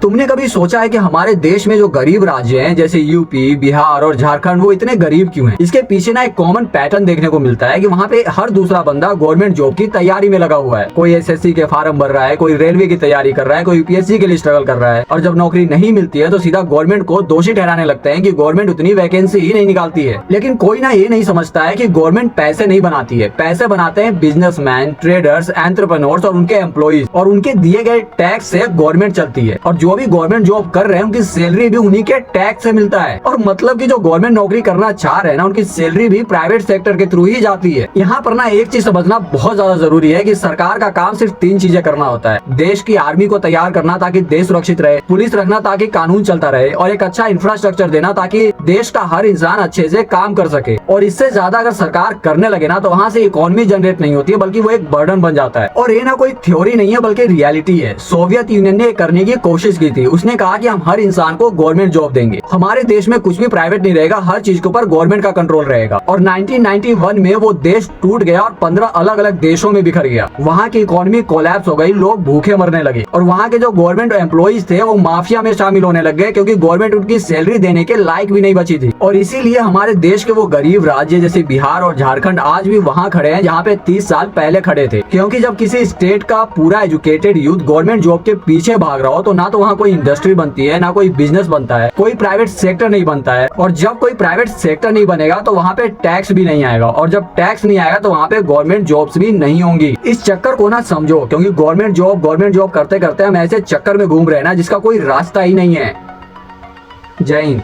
तुमने कभी सोचा है कि हमारे देश में जो गरीब राज्य हैं जैसे यूपी, बिहार और झारखंड, वो इतने गरीब क्यों हैं? इसके पीछे ना एक कॉमन पैटर्न देखने को मिलता है कि वहाँ पे हर दूसरा बंदा गवर्नमेंट जॉब की तैयारी में लगा हुआ है। कोई एसएससी के फार्म भर रहा है, कोई रेलवे की तैयारी कर रहा है, कोई यूपीएससी के लिए स्ट्रगल कर रहा है, और जब नौकरी नहीं मिलती है तो सीधा गवर्नमेंट को दोषी ठहराने लगते हैं कि गवर्नमेंट उतनी वैकेंसी ही नहीं निकालती है। लेकिन कोई ना ये नहीं समझता है कि गवर्नमेंट पैसे नहीं बनाती है, पैसे बनाते हैं बिजनेसमैन, ट्रेडर्स, एंटरप्रेन्योर्स और उनके एम्प्लॉइज, और उनके दिए गए टैक्स से गवर्नमेंट चलती है। और जो भी गवर्नमेंट जॉब कर रहे हैं उनकी सैलरी भी उन्हीं के टैक्स से मिलता है। और मतलब कि जो गवर्नमेंट नौकरी करना चाह रहे हैं ना, उनकी सैलरी भी प्राइवेट सेक्टर के थ्रू ही जाती है। यहाँ पर ना एक चीज समझना बहुत ज्यादा जरूरी है कि सरकार का काम सिर्फ 3 चीजें करना होता है। देश की आर्मी को तैयार करना ताकि देश सुरक्षित रहे, पुलिस रखना ताकि कानून चलता रहे, और एक अच्छा इंफ्रास्ट्रक्चर देना ताकि देश का हर इंसान अच्छे से काम कर सके। और इससे ज्यादा अगर सरकार करने लगे ना तो वहाँ से इकोनॉमी जनरेट नहीं होती है, बल्कि वो एक बर्डन बन जाता है। और ये ना कोई थ्योरी नहीं है बल्कि रियलिटी है। सोवियत यूनियन ने करने की कोशिश की थी। उसने कहा कि हम हर इंसान को गवर्नमेंट जॉब देंगे। हमारे देश में कुछ भी प्राइवेट नहीं रहेगा, हर चीज के ऊपर गवर्नमेंट का कंट्रोल रहेगा। और 1991 में वो देश टूट गया और 15 अलग अलग देशों में बिखर गया। वहाँ की इकोनॉमी कोलैप्स हो गई, लोग भूखे मरने लगे, और वहाँ के जो गवर्नमेंट एम्प्लॉइज थे वो माफिया में शामिल होने लग गए, क्योंकि गवर्नमेंट उनकी सैलरी देने के लायक भी नहीं बची थी। और इसीलिए हमारे देश के वो गरीब राज्य जैसे बिहार और झारखंड आज भी वहाँ खड़े हैं जहाँ पे 30 साल पहले खड़े थे। क्योंकि जब किसी स्टेट का पूरा एजुकेटेड यूथ गवर्नमेंट जॉब के पीछे भाग रहा हो तो ना तो वहाँ कोई इंडस्ट्री बनती है, ना कोई बिजनेस बनता है, कोई प्राइवेट सेक्टर नहीं बनता है। और जब कोई प्राइवेट सेक्टर नहीं बनेगा तो वहाँ पे टैक्स भी नहीं आएगा, और जब टैक्स नहीं आएगा तो वहाँ पे गवर्नमेंट जॉब्स भी नहीं होंगी। इस चक्कर को ना समझो, क्योंकि गवर्नमेंट जॉब करते करते हम ऐसे चक्कर में घूम रहे हैं ना जिसका कोई रास्ता ही नहीं है। जय हिंद।